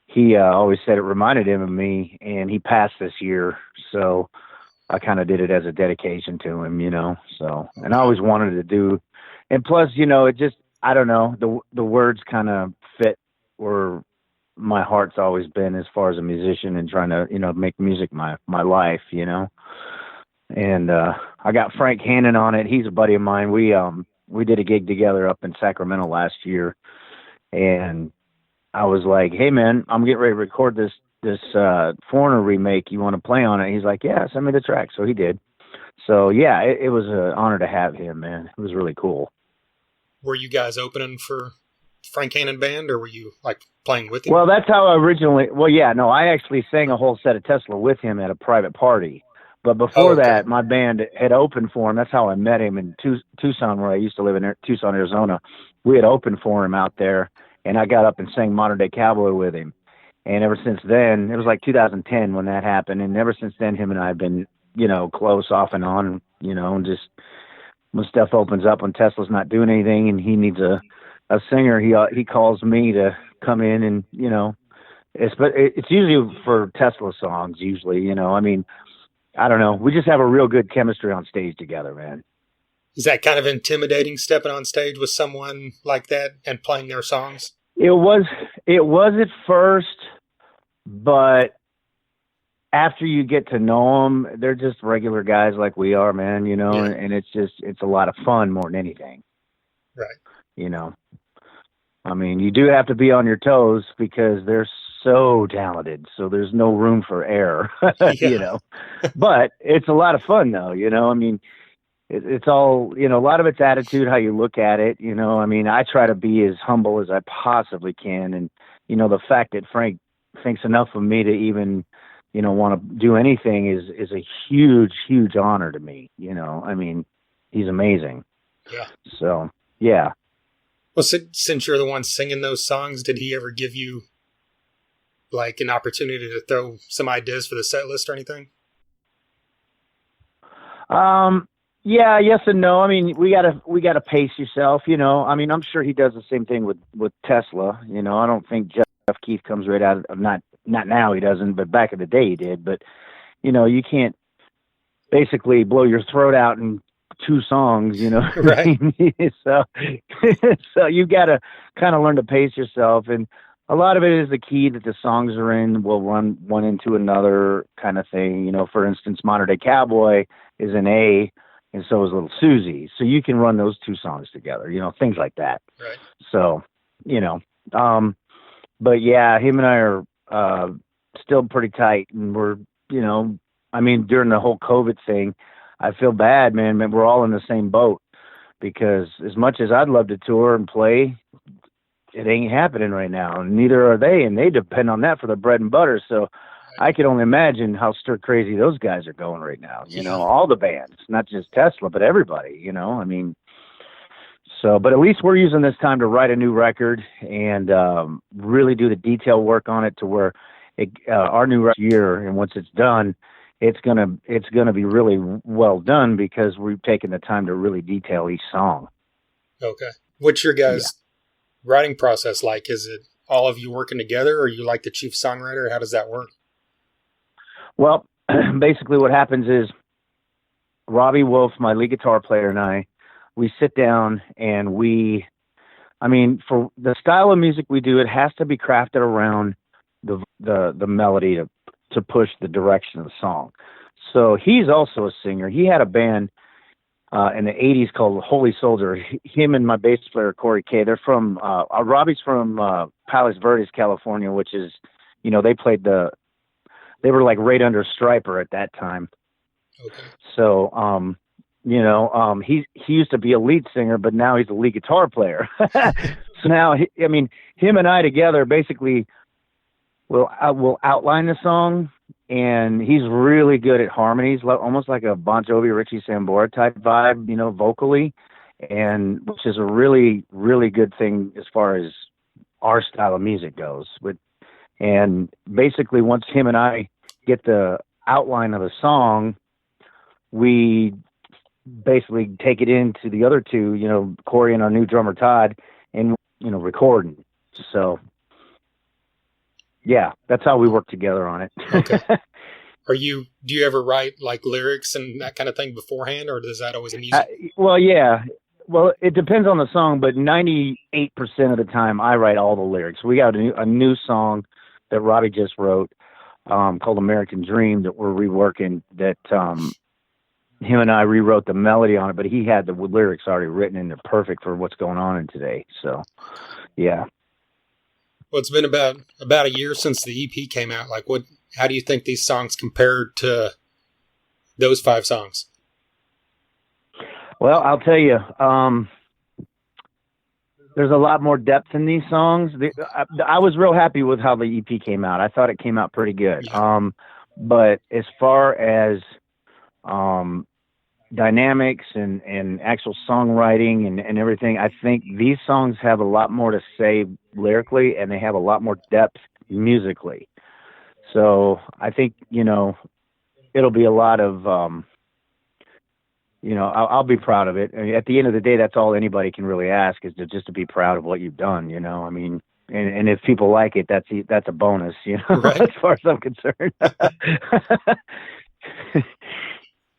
he always said it reminded him of me, and he passed this year. So I kind of did it as a dedication to him, you know. So, and I always wanted to do, and plus, you know, it just, I don't know, the words kind of fit where my heart's always been as far as a musician and trying to, you know, make music my life, you know. And I got Frank Hannon on it. He's a buddy of mine. We did a gig together up in Sacramento last year, and I was like, "Hey man, I'm getting ready to record this Foreigner remake. You want to play on it?" He's like, "Yeah, send me the track." So he did. So yeah, it was an honor to have him, man. It was really cool. Were you guys opening for Frank Hannon Band, or were you like playing with him? Well, that's how I originally. Well, yeah, no, I actually sang a whole set of Tesla with him at a private party. But before that, my band had opened for him. That's how I met him in Tucson, where I used to live in Tucson, Arizona. We had opened for him out there, and I got up and sang Modern Day Cowboy with him. And ever since then, it was like 2010 when that happened. And ever since then, him and I have been, you know, close off and on, you know, and just when stuff opens up, when Tesla's not doing anything and he needs a singer, he calls me to come in and, you know, it's usually for Tesla songs, usually, you know, I mean, I don't know. We just have a real good chemistry on stage together, man. Is that kind of intimidating, stepping on stage with someone like that and playing their songs? It was at first, but after you get to know them, they're just regular guys like we are, man, you know, Yeah. and it's a lot of fun more than anything. Right. You know, I mean, you do have to be on your toes because they're so talented, so there's no room for error, you know, but it's a lot of fun though, you know, I mean, it's all, you know, a lot of it's attitude, how you look at it, you know, I mean, I try to be as humble as I possibly can. And, you know, the fact that Frank thinks enough of me to even, you know, want to do anything is a huge, huge honor to me. You know, I mean, he's amazing. Yeah. So, yeah. Well, since you're the one singing those songs, did he ever give you like an opportunity to throw some ideas for the set list or anything? Yeah, yes and no. I mean, we gotta pace yourself, you know. I mean, I'm sure he does the same thing with Tesla. You know, I don't think Jeff Keith comes right out of, not now he doesn't, but back in the day he did. But, you know, you can't basically blow your throat out in 2 songs, you know. Right. So you got to kind of learn to pace yourself. And a lot of it is the key that the songs are in will run one into another kind of thing. You know, for instance, Modern Day Cowboy is an A, and so is Little Susie. So you can run those 2 songs together, you know, things like that. Right. So, you know, but yeah, him and I are still pretty tight, and we're, you know, I mean, during the whole COVID thing, I feel bad, man. We're all in the same boat because as much as I'd love to tour and play, it ain't happening right now. And neither are they, and they depend on that for their bread and butter. So I can only imagine how stir crazy those guys are going right now. You know, all the bands, not just Tesla, but everybody, you know, I mean, so, but at least we're using this time to write a new record and really do the detail work on it to where our new year, and once it's done, it's gonna be really well done because we've taken the time to really detail each song. Okay. What's your guys' writing process like? Is it all of you working together, or are you like the chief songwriter? How does that work? Well, basically what happens is Robbie Wolf, my lead guitar player, and we sit down and for the style of music we do, it has to be crafted around the melody to push the direction of the song. So he's also a singer. He had a band in the 80s called Holy Soldier. Him and my bass player, Corey Kay, they're from, Robbie's from Palos Verdes, California, which is, they were like right under Stryper at that time. Okay. So, he used to be a lead singer, but now he's a lead guitar player. So now, him and I together basically will outline the song, and he's really good at harmonies, almost like a Bon Jovi, Richie Sambora type vibe, vocally, and which is a really, really good thing as far as our style of music goes. And basically, once him and I get the outline of the song, we basically take it into the other two, Corey and our new drummer Todd, and recording. So yeah, that's how we work together on it. Okay. Do you ever write like lyrics and that kind of thing beforehand, or does that always easy? Well, yeah. Well, it depends on the song, but 98% of the time I write all the lyrics. We got a new song that Robbie just wrote called American Dream that we're reworking, that him and I rewrote the melody on it, but he had the lyrics already written and they're perfect for what's going on in today. So, yeah. Well, it's been about a year since the EP came out. Like, how do you think these songs compared to those 5 songs? Well, I'll tell you, there's a lot more depth in these songs. I was real happy with how the EP came out. I thought it came out pretty good. Yeah. But as far as dynamics and actual songwriting and everything, I think these songs have a lot more to say lyrically, and they have a lot more depth musically. So I think, it'll be a lot of, I'll be proud of it. I mean, at the end of the day, that's all anybody can really ask, is to be proud of what you've done, and if people like it, that's a bonus, Right. As far as I'm concerned.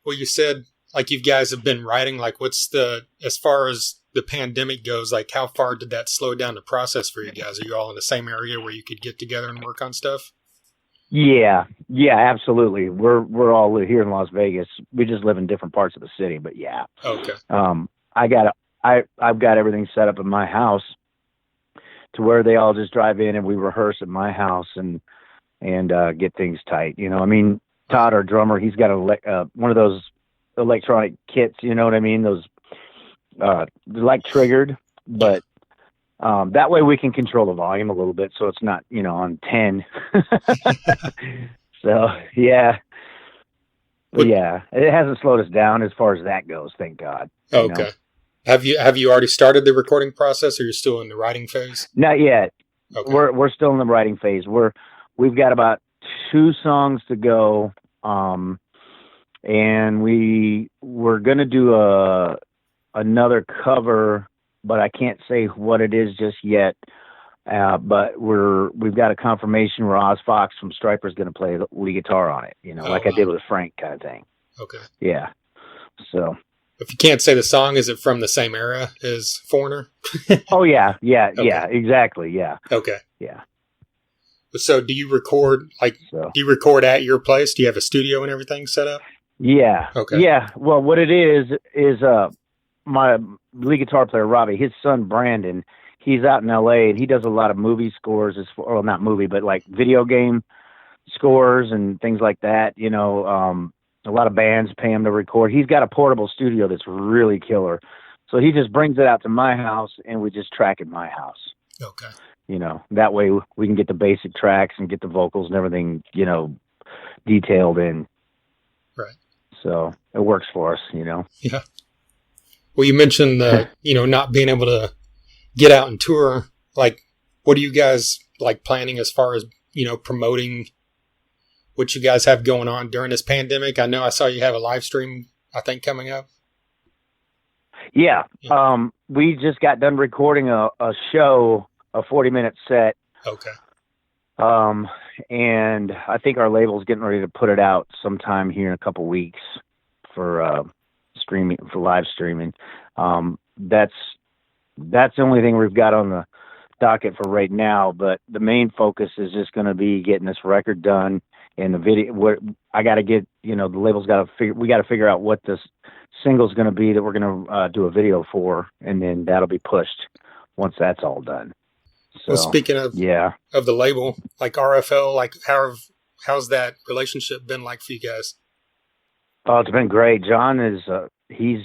Well, you said, like, you guys have been writing, like, as far as the pandemic goes, like, how far did that slow down the process for you guys? Are you all in the same area where you could get together and work on stuff? Yeah, absolutely. We're all here in Las Vegas. We just live in different parts of the city, but yeah. Okay. I've got everything set up in my house to where they all just drive in and we rehearse at my house and get things tight. Todd, our drummer, he's got one of those electronic kits, those like triggered, but that way we can control the volume a little bit so it's not on 10. So yeah, but yeah, it hasn't slowed us down as far as that goes, thank God. Okay. Have you already started the recording process, or you're still in the writing phase? Not yet. Okay. We're still in the writing phase. We've got about 2 songs to go, and we're gonna do another cover, but I can't say what it is just yet. But we've got a confirmation where Oz Fox from Stryper is going to play the lead guitar on it, like I did with Frank, kind of thing. Okay. Yeah. So. If you can't say the song, is it from the same era as Foreigner? Oh yeah, Okay. yeah, exactly, yeah. Okay. Yeah. So do you record do you record at your place? Do you have a studio and everything set up? Yeah. Okay. Yeah. Well, what it is my lead guitar player Robbie, his son Brandon, he's out in LA and he does a lot of movie scores, not movie, but like video game scores and things like that. A lot of bands pay him to record. He's got a portable studio that's really killer. So he just brings it out to my house and we just track at my house. Okay. That way we can get the basic tracks and get the vocals and everything, detailed in. Right. So it works for us, Yeah. Well, you mentioned not being able to get out and tour. Like, what are you guys planning as far as, promoting what you guys have going on during this pandemic? I know I saw you have a live stream, I think, coming up. Yeah. We just got done recording a show, a 40-minute set. Okay. And I think our label's getting ready to put it out sometime here in a couple weeks for streaming for live streaming. That's the only thing we've got on the docket for right now. But the main focus is just going to be getting this record done and the video. What I got to get, the label's got to figure. We got to figure out what this single's going to be that we're going to do a video for, and then that'll be pushed once that's all done. So, well, speaking of of the label, like RFL, like how's that relationship been like for you guys? Oh, it's been great. John is he's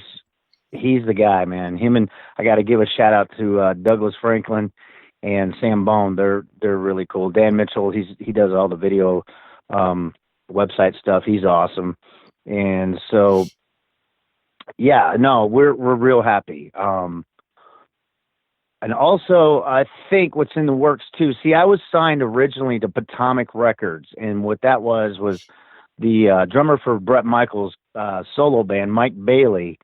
the guy, man. Him and I got to give a shout out to Douglas Franklin and Sam Bone. They're really cool. Dan Mitchell, he does all the video website stuff. He's awesome. And so we're real happy. And also, I think what's in the works too. See, I was signed originally to Potomac Records, and what that was the drummer for Bret Michaels' solo band, Mike Bailey.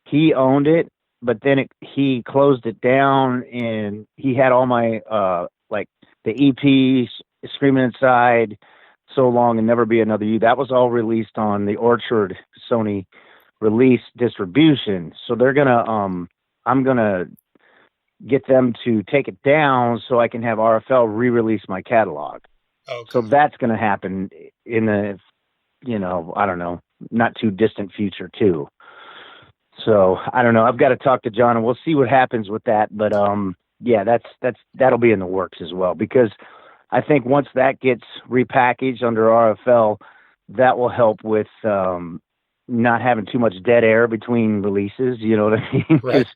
He owned it, but then he closed it down, and he had all my like the EPs, Screaming Inside, So Long and Never Be Another You. That was all released on the Orchard Sony release distribution. So they're gonna I'm gonna get them to take it down so I can have RFL re-release my catalog. Okay. So that's going to happen in the, I don't know, not too distant future too. So I don't know. I've got to talk to John and we'll see what happens with that. But that'll be in the works as well, because I think once that gets repackaged under RFL, that will help with not having too much dead air between releases. You know what I mean? Right.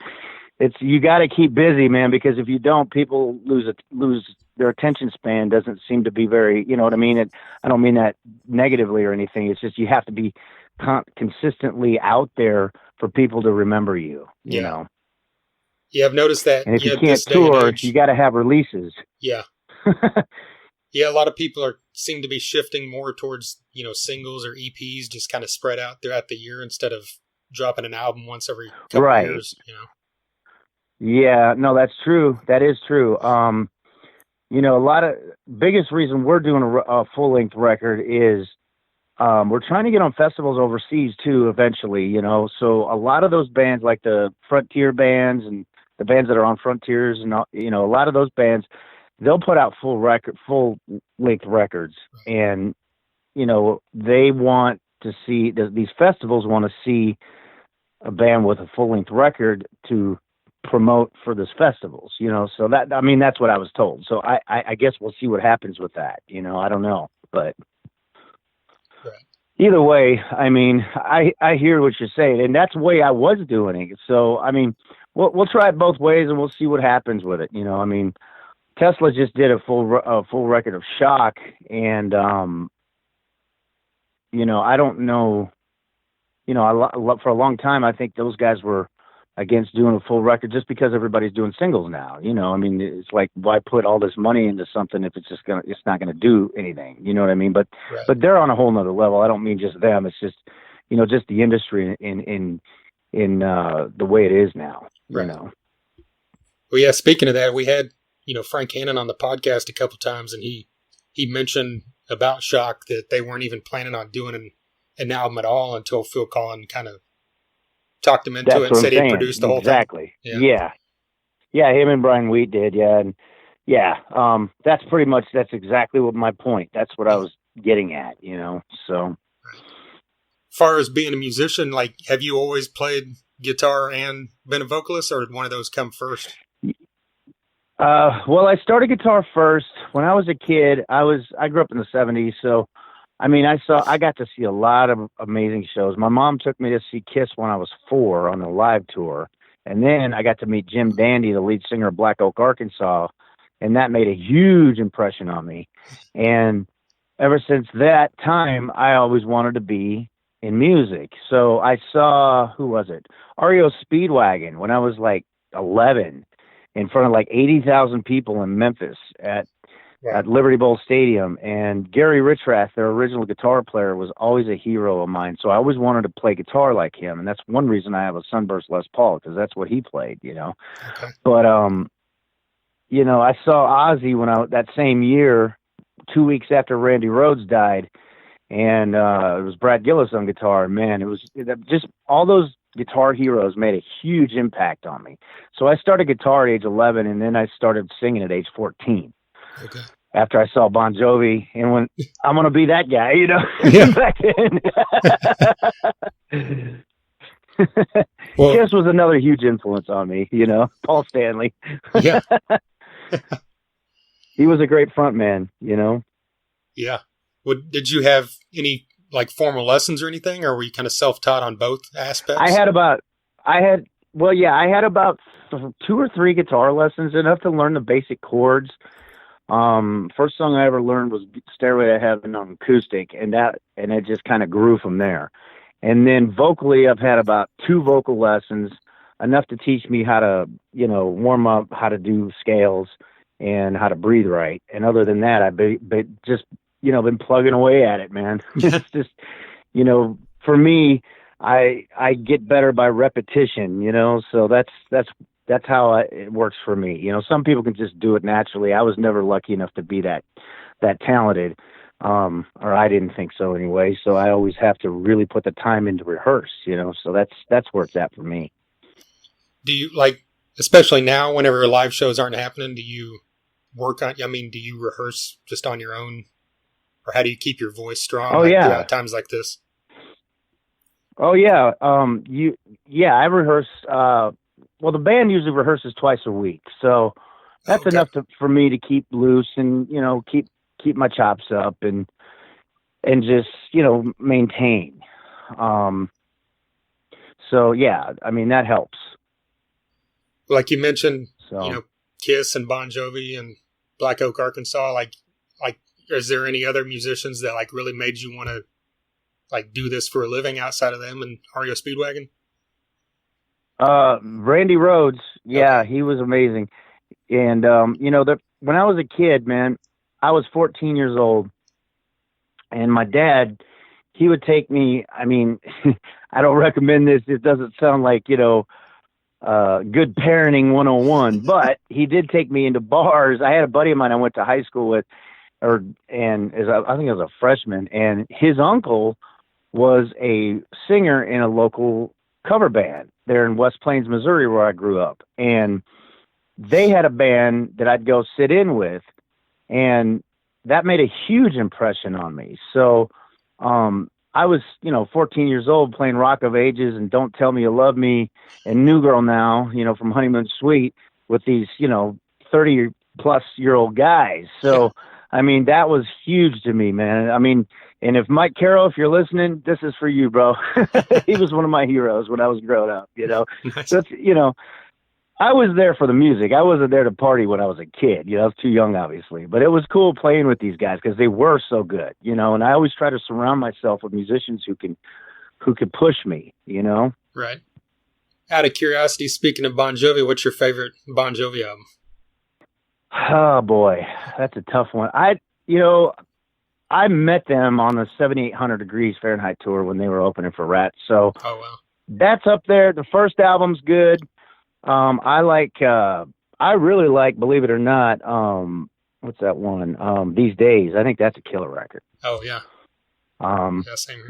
You got to keep busy, man, because if you don't, people lose their attention span. Doesn't seem to be very, you know what I mean? I don't mean that negatively or anything. It's just you have to be consistently out there for people to remember you. You know. Yeah, I've noticed that. And if you can't tour, you got to have releases. Yeah. Yeah, a lot of people seem to be shifting more towards singles or EPs, just kind of spread out throughout the year instead of dropping an album once every couple of years. Yeah, no, that's true. That is true. A lot of biggest reason we're doing a full length record is we're trying to get on festivals overseas too eventually. So a lot of those bands, like the Frontier bands and the bands that are on Frontiers, and a lot of those bands, they'll put out full length records, and they want to see these festivals want to see a band with a full length record to promote for this festivals, so that's what I was told. So I guess we'll see what happens with that. I don't know, but either way, I hear what you're saying, and that's the way I was doing it. So, we'll try it both ways and we'll see what happens with it. Tesla just did a full record of Shock, and, I don't know, for a long time, I think those guys were against doing a full record just because everybody's doing singles now. It's like, why put all this money into something if it's not going to do anything? You know what I mean? But they're on a whole nother level. I don't mean just them. It's just, just the industry in the way it is now, Well, yeah, speaking of that, we had, Frank Hannon on the podcast a couple times, and he mentioned about Shock that they weren't even planning on doing an album at all until Phil Collin kind of talked him into it and said he'd produce the whole thing. Exactly. Yeah. Him and Brian Wheat did. Yeah. And that's exactly what my point. That's what I was getting at, so. As far as being a musician, like, have you always played guitar and been a vocalist, or did one of those come first? Well, I started guitar first when I was a kid. I grew up in the 70s. So, I got to see a lot of amazing shows. My mom took me to see Kiss when I was 4 on a live tour. And then I got to meet Jim Dandy, the lead singer of Black Oak, Arkansas. And that made a huge impression on me. And ever since that time, I always wanted to be in music. So I saw, who was it? REO Speedwagon when I was like 11 in front of like 80,000 people in Memphis at Liberty Bowl Stadium. And Gary Richrath, their original guitar player, was always a hero of mine. So I always wanted to play guitar like him. And that's one reason I have a Sunburst Les Paul, because that's what he played, Okay. But, I saw Ozzy that same year, 2 weeks after Randy Rhoads died. And it was Brad Gillis on guitar. Man, it was just all those guitar heroes made a huge impact on me. So I started guitar at age 11, and then I started singing at age 14. Okay. After I saw Bon Jovi, and when I'm going to be that guy, you know, Yeah. back then. Well, Kiss was another huge influence on me, you know, Paul Stanley. yeah. He was a great front man, you know. Yeah. Did you have any like formal lessons or anything, or were you kind of self-taught on both aspects? I had about 2 or 3 guitar lessons, enough to learn the basic chords. First song I ever learned was Stairway to Heaven on acoustic, and it just kind of grew from there. And then vocally, I've had about 2 vocal lessons, enough to teach me how to, you know, warm up, how to do scales, and how to breathe right. And other than that, I've just, you know, been plugging away at it, man. It's just, you know, for me, I get better by repetition, you know, so that's how it works for me. You know, some people can just do it naturally. I was never lucky enough to be that talented, or I didn't think so anyway. So I always have to really put the time in to rehearse, you know, so that's where it's at for me. Do you, like, especially now whenever live shows aren't happening, do you do you rehearse just on your own, or how do you keep your voice strong? Oh, yeah. Throughout times like this? Oh yeah. I rehearse, well, the band usually rehearses twice a week. So that's Okay. enough for me to keep loose and, you know, keep my chops up and just, you know, maintain. So yeah, I mean, that helps. Like you mentioned, So, you know, Kiss and Bon Jovi and Black Oak, Arkansas, like, is there any other musicians that like really made you want to like do this for a living outside of them and REO Speedwagon? Randy Rhoads, yeah, Okay. he was amazing. And, you know, when I was a kid, man, I was 14 years old, and my dad, he would take me, I mean, I don't recommend this. It doesn't sound like, you know, good parenting 101, but he did take me into bars. I had a buddy of mine I went to high school with, I think I was a freshman, and his uncle was a singer in a local cover band there in West Plains, Missouri, where I grew up. And they had a band that I'd go sit in with, and that made a huge impression on me. So, I was, you know, 14 years old playing Rock of Ages and Don't Tell Me You Love Me and New Girl Now, you know, from Honeymoon Suite with these, you know, 30-plus-year-old guys. So, I mean, that was huge to me, man. I mean, and if Mike Carroll, if you're listening, this is for you, bro. He was one of my heroes when I was growing up, you know. Nice. That's, you know, I was there for the music. I wasn't there to party when I was a kid. You know, I was too young, obviously. But it was cool playing with these guys because they were so good, you know. And I always try to surround myself with musicians who can push me, you know. Right. Out of curiosity, speaking of Bon Jovi, what's your favorite Bon Jovi album? Oh boy, that's a tough one. I met them on the 7800 Degrees Fahrenheit tour when they were opening for Rat. So Oh, wow. that's up there. The first album's good. I really like, believe it or not, what's that one? These Days. I think that's a killer record. Oh, yeah. Yeah, Same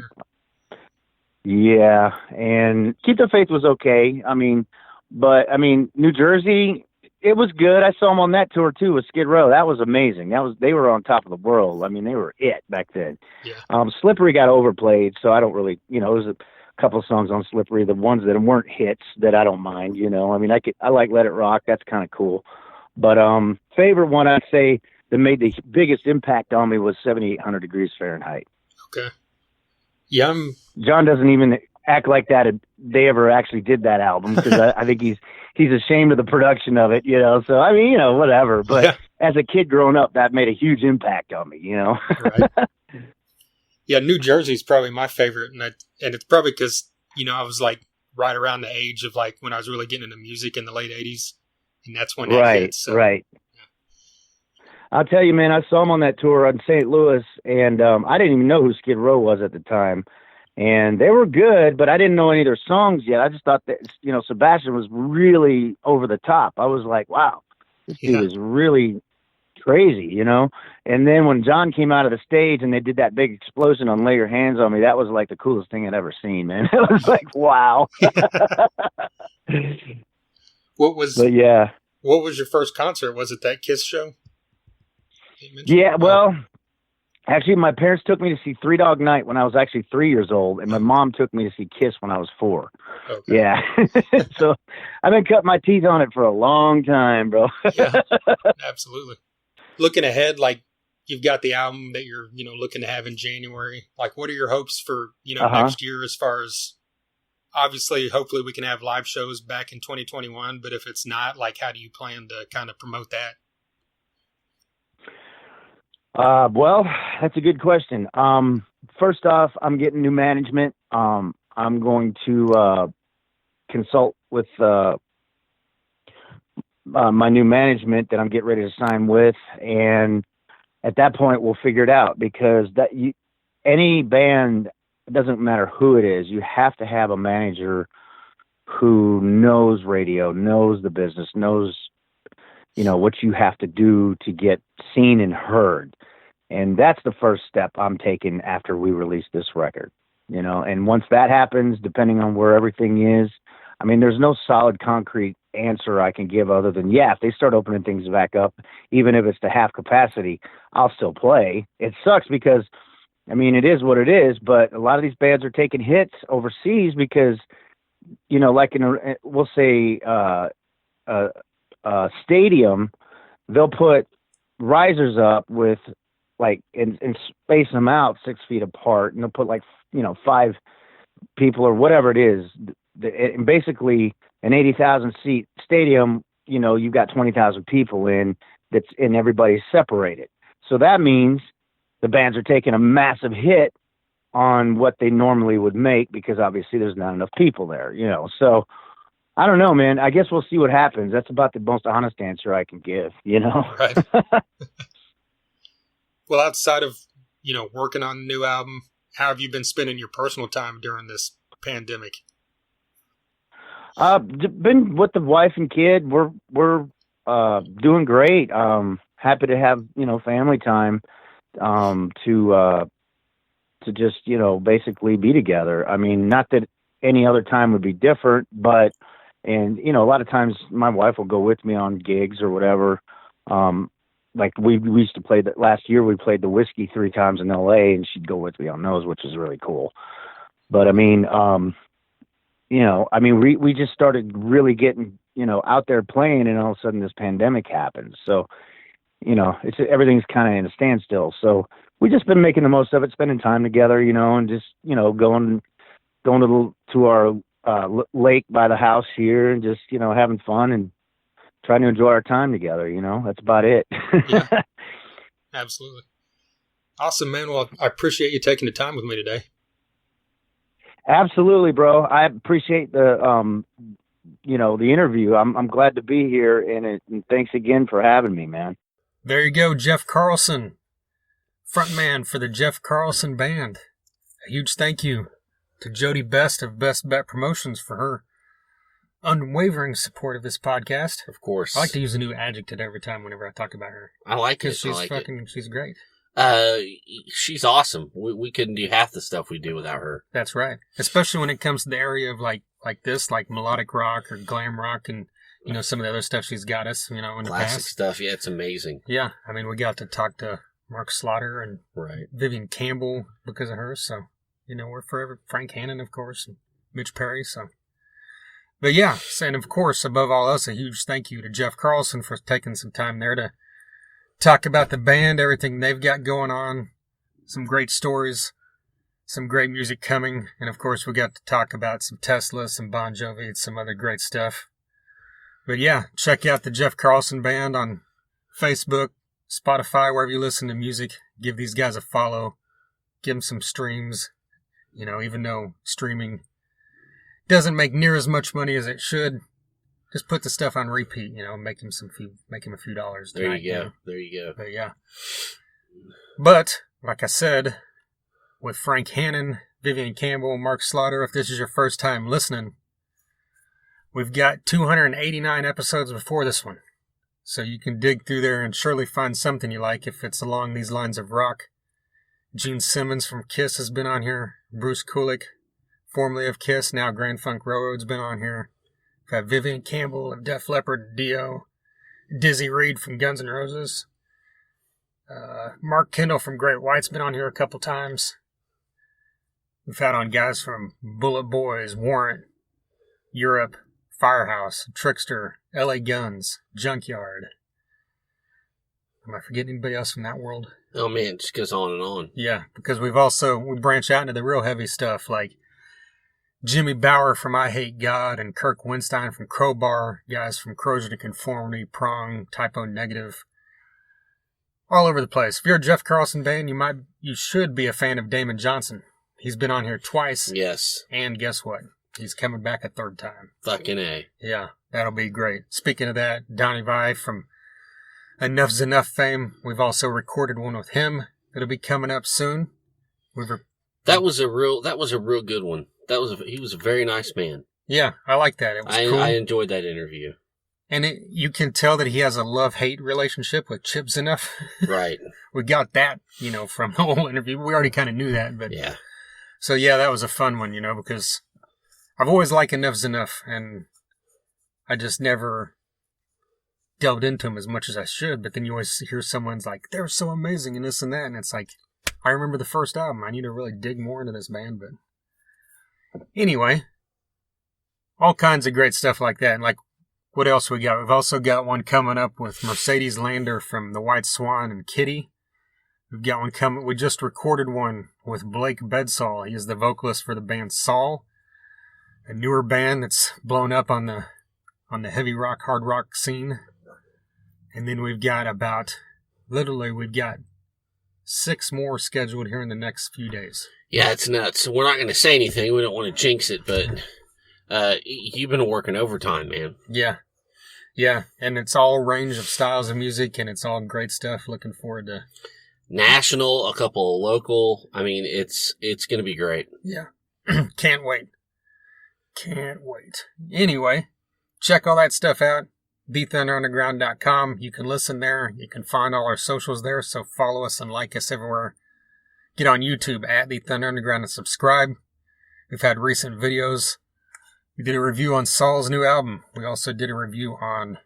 here. and Keep the Faith was okay. But New Jersey, it was good. I saw them on that tour too with Skid Row. That was amazing. They were on top of the world. I mean, they were it back then. Yeah. Slippery got overplayed, so I don't really, you know, there's a couple of songs on Slippery, the ones that weren't hits that I don't mind, you know. I mean, I like Let It Rock. That's kind of cool. But favorite one I'd say that made the biggest impact on me was 7800 Degrees Fahrenheit. Okay. Yeah, John doesn't even act like that they ever actually did that album because I think he's ashamed of the production of it, you know. So I mean, you know, whatever. But Yeah. as a kid growing up, that made a huge impact on me, you know. Right. Yeah, New Jersey's probably my favorite, and it's probably because, you know, I was like right around the age of like when I was really getting into music in the late 80s, and that's when that Right, hit, so. right. I'll tell you, man, I saw him on that tour in St. Louis, and I didn't even know who Skid Row was at the time. And they were good, but I didn't know any of their songs yet. I just thought that, you know, Sebastian was really over the top. I was like, wow, this dude Yeah. is really crazy, you know. And then when John came out of the stage and they did that big explosion on "Lay Your Hands on Me," that was like the coolest thing I'd ever seen, man. It was like, wow. But yeah. What was your first concert? Was it that Kiss show? Yeah, well, actually, my parents took me to see Three Dog Night when I was actually 3 years old, and my mom took me to see Kiss when I was 4. Okay. Yeah. So I've been cutting my teeth on it for a long time, bro. Yeah, absolutely. Looking ahead, like you've got the album that you're, looking to have in January. Like, what are your hopes for, next year as far as, obviously, hopefully we can have live shows back in 2021, but if it's not, like, how do you plan to kind of promote that? Well, that's a good question. First off, I'm getting new management. I'm going to consult with my new management that I'm getting ready to sign with, and at that point we'll figure it out, because any band, it doesn't matter who it is, you have to have a manager who knows radio, knows the business, knows what you have to do to get seen and heard. And that's the first step I'm taking after we release this record, and once that happens, depending on where everything is, I mean, there's no solid concrete answer I can give other than, if they start opening things back up, even if it's to half capacity, I'll still play. It sucks because, I mean, it is what it is, but a lot of these bands are taking hits overseas because, like we'll say a stadium, they'll put risers up with and space them out 6 feet apart, and they'll put 5 people or whatever it is. And basically an 80,000 seat stadium, you've got 20,000 people in, and everybody's separated. So that means the bands are taking a massive hit on what they normally would make, because obviously there's not enough people there, So I don't know, man. I guess we'll see what happens. That's about the most honest answer I can give, Right. Well, outside of, working on a new album, how have you been spending your personal time during this pandemic? Been with the wife and kid. We're doing great. Happy to have, family time, to just, basically be together. I mean, not that any other time would be different, but, and, a lot of times my wife will go with me on gigs or whatever. Like we used to play that last year. We played the Whiskey 3 times in LA, and she'd go with me on those, which is really cool. But I mean, we just started really getting, out there playing, and all of a sudden this pandemic happens. So, everything's kind of in a standstill. So we just been making the most of it, spending time together, and just, going to our lake by the house here, and just, having fun and trying to enjoy our time together. That's about it. Yeah, absolutely. Awesome, man. Well, I appreciate you taking the time with me today. Absolutely, bro. I appreciate the interview. I'm glad to be here, and thanks again for having me, man. There you go, Jeff Carlson, frontman for the Jeff Carlson Band. A huge thank you to Jody Best of Best Bet Promotions for her unwavering support of this podcast. Of course. I like to use a new adjective every time whenever I talk about her. I like it. She's great. She's awesome. We couldn't do half the stuff we do without her. That's right. Especially when it comes to the area of like this, like melodic rock or glam rock, and some of the other stuff she's got us, in the classic past stuff. Yeah, it's amazing. Yeah, I mean, we got to talk to Mark Slaughter and right. Vivian Campbell because of her. So we're forever Frank Hannon, of course, and Mitch Perry. So, but yeah, and of course, above all else, a huge thank you to Jeff Carlson for taking some time there to talk about the band, everything they've got going on, some great stories, some great music coming, and of course we got to talk about some Tesla, some Bon Jovi, and some other great stuff. But yeah, check out the Jeff Carlson Band on Facebook, Spotify, wherever you listen to music. Give these guys a follow. Give them some streams. Even though streaming doesn't make near as much money as it should, just put the stuff on repeat, make him a few dollars tonight. There you go. But yeah. But, like I said, with Frank Hannon, Vivian Campbell, Mark Slaughter, if this is your first time listening, we've got 289 episodes before this one. So you can dig through there and surely find something you like if it's along these lines of rock. Gene Simmons from Kiss has been on here. Bruce Kulick, formerly of Kiss, now Grand Funk Railroad's been on here. We've got Vivian Campbell of Def Leppard, Dio. Dizzy Reed from Guns N' Roses. Mark Kendall from Great White's been on here a couple times. We've had on guys from Bullet Boys, Warrant, Europe, Firehouse, Trickster, LA Guns, Junkyard. Am I forgetting anybody else from that world? Oh man, it just goes on and on. Yeah, because we branch out into the real heavy stuff like Jimmy Bauer from I Hate God and Kirk Winstein from Crowbar, guys from Corrosion to Conformity, Prong, Typo Negative. All over the place. If you're a Jeff Carlson fan, you should be a fan of Damon Johnson. He's been on here twice. Yes. And guess what? He's coming back a third time. Fucking A. Yeah, that'll be great. Speaking of that, Donnie Vai from Enough's Enough fame. We've also recorded one with him. It'll be coming up soon. That was a real good one. He was a very nice man. Yeah, I like that. It was cool. I enjoyed that interview. And you can tell that he has a love-hate relationship with Chip Z'Nuff. Right. We got that, from the whole interview. We already kind of knew that, but yeah. So yeah, that was a fun one, because I've always liked Enough's Enough, and I just never delved into him as much as I should. But then you always hear someone's like, "They're so amazing," and this and that, and it's like, I remember the first album. I need to really dig more into this band, but anyway, all kinds of great stuff like that. And like, what else we got? We've also got one coming up with Mercedes Lander from the White Swan and Kitty. We've got one coming. We just recorded one with Blake Bedsall. He is the vocalist for the band Saul, a newer band that's blown up on the heavy rock, hard rock scene. And then we've got we've got 6 more scheduled here in the next few days. Yeah, it's nuts. So we're not going to say anything. We don't want to jinx it, but you've been working overtime, man. Yeah. Yeah, and it's all range of styles of music, and it's all great stuff. Looking forward to national, a couple local. I mean, it's going to be great. Yeah. Can't wait. Anyway, check all that stuff out. TheThunderUnderground.com. You can listen there. You can find all our socials there, so follow us and like us everywhere. Get on YouTube at The Thunder Underground and subscribe. We've had recent videos. We did a review on Saul's new album. We also did a review on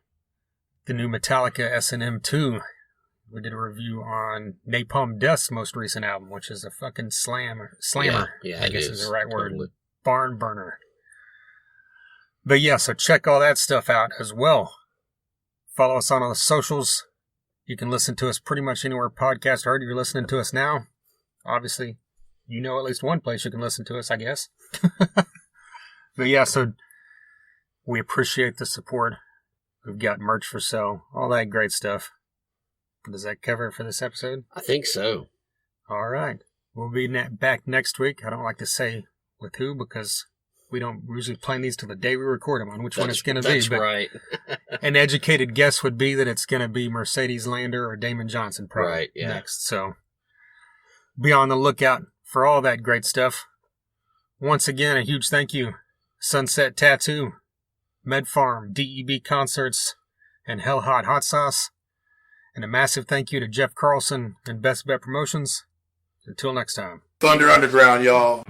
the new Metallica S&M 2. We did a review on Napalm Death's most recent album, which is a fucking slammer. Yeah, I guess is the right word. Totally. Barn burner. But yeah, so check all that stuff out as well. Follow us on all the socials. You can listen to us pretty much anywhere podcasts are heard. You're listening to us now. Obviously, at least one place you can listen to us, I guess. But yeah, so we appreciate the support. We've got merch for sale, all that great stuff. Does that cover it for this episode? I think so. All right. We'll be back next week. I don't like to say with who because we don't usually plan these till the day we record them on which one it's going to be. That's right. An educated guess would be that it's going to be Mercedes Lander or Damon Johnson probably next. So be on the lookout for all that great stuff. Once again, a huge thank you. Sunset Tattoo, Med Farm, DEB Concerts, and Hell Hot Hot Sauce. And a massive thank you to Jeff Carlson and Best Bet Promotions. Until next time. Thunder Underground, y'all.